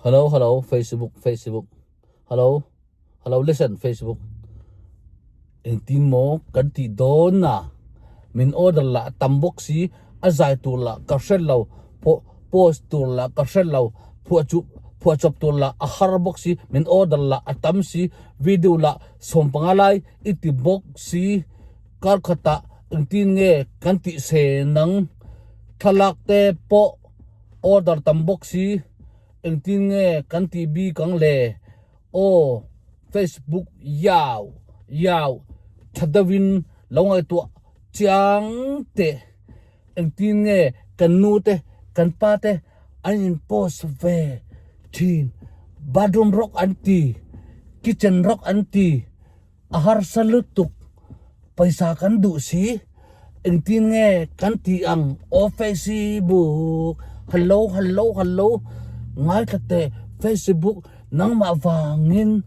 Hello Facebook hello listen Facebook en tin mo kan ti don na min order la tambok si azai tu la ka shel lo post tu la ka shel lo phua chop tu la a har box si min order la atam si video la som pangalai iti box si kar khata en tin nge kan ti se nang thalak te po order tambok si en tin nge kan ti bi kang le o Facebook yaw thadawin longai tu chiang te en tin nge kan nu te kan pa te an post ve tin bedroom rock anti kitchen rock anti ahar salutuk paisa kan du si en tin nge kan ti ang o Facebook hello ngai kate Facebook nang ma wangin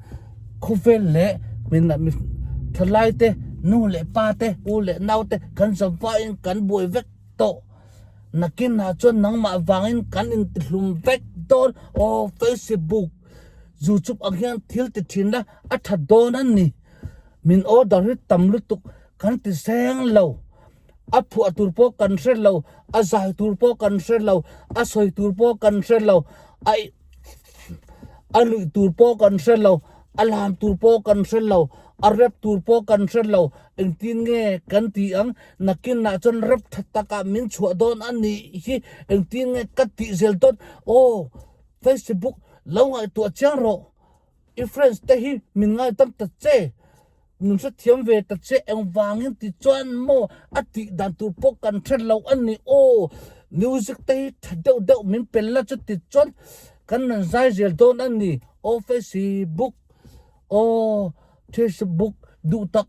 khovel le min thalai te nu le pa te u le nau te kan sawain kan boi vek to nakin na chon nang ma wangin kan in hlum vek don o Facebook YouTube agyan thil te thin la atha don an ni min order ri tamlu tuk kan ti seng lo aphu aturpo kan sel lo azai turpo kan sel lo asoi turpo kan sel lo ai alu turpo kan sel lo alam turpo kan sel lo arep turpo kan sel lo en tin nge kan ti ang nakin na chon rep thataka min chua don ani hi en tin nge kat ti zel ton o Facebook longai tu chang ro i friends te hi min ngai tam ta che nun sa thiam ve ta che eng wangin ti chuan mo ati dan turpo kan sel lo ani o music te thadeu min pella chu ti chon kan nan zai zel don ani o Facebook du tak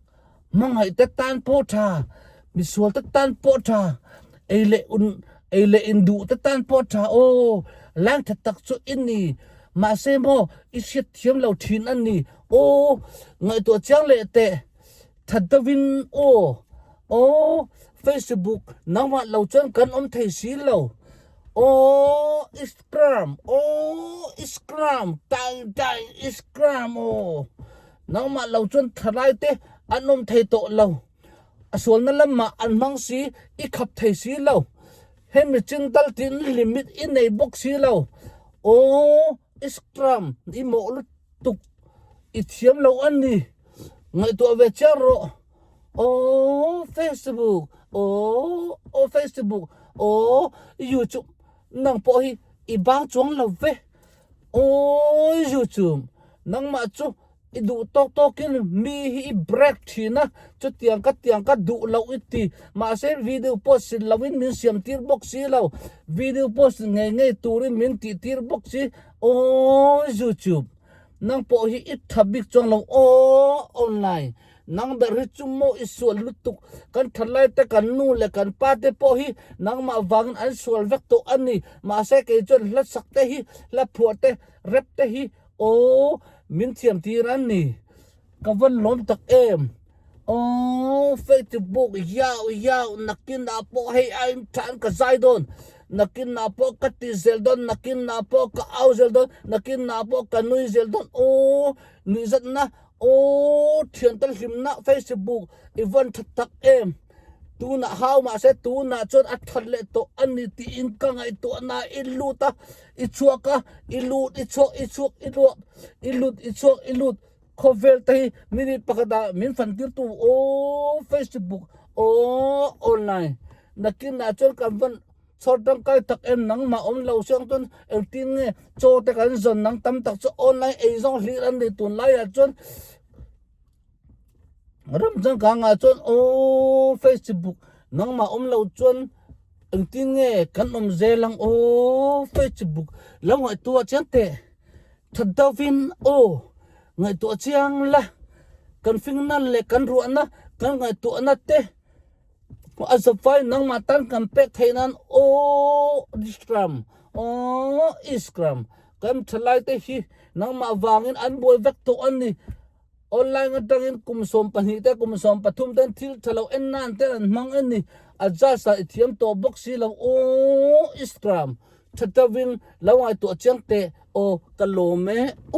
mangai te tan po tha misual te tan po tha eile indu te tan po tha o lang tak chu inni ma se mo isit thiam lo thin ani o ngai to chang le te thadawin o Facebook nawa lo chon kan thei si lo Instagram dai Instagram nang ma lo chon thalai te anom thei to lo asol na lama an mang si I khap thei si lo hem chin dal tin limit in nei box si lo Instagram I mo lu tuk I thiam lo ani ngai to ve charo Facebook Facebook YouTube nang po hi ibang chuang lo ve YouTube nang ma chu idu tokin mi hi break thina chu tiang ka du lo iti ma se video post lawin min siam tir box si lo video post ngai turin min ti tir box si YouTube nang po hi ithabik chuang lo online nang beri chumo isual lutuk kan thalai te kan nu le kan pa te po hi nang ma wang an sual vek to ani ma se ke chon la sak te hi la phuate rep te hi min thiam ti ran ni ka van lom tak em Facebook yaw nakin na po hey I'm tan ka zaidon nakin na po ka ti zeldon nakin na po ka au zeldon nakin na po ka nui zeldon ni zat na thian tal himna Facebook even tak em tu na how ma se tu na chon athal le to ani ti in ka ngai to na iluta ichuaka ilut khovel tai mini pakada min fantir tu Facebook online nakin na chon kan van sordang kai tak em nang ma lo siang ton el tin nge cho te kan zon nang tam tak cho online e zong hlir an de tun lai a chon ram jang ka nga chon Facebook nang ma lo chon el tin nge kan zelang Facebook lang ai tu chan te thadawin ngai tu chiang la kan fing na le kan ru na kan ngai tu na te azafai nang matan kan pek thainan Instagram kan thalai te hi nang ma wangin an boi vek to ani online atangin kumsom pani te kumsom pathum ten thil thalo en nan te an mang ani adjust ithiam to box si lo Instagram ชัตวิงแล้วไอ้ตัวเจียงเตโอกะโลเมโอ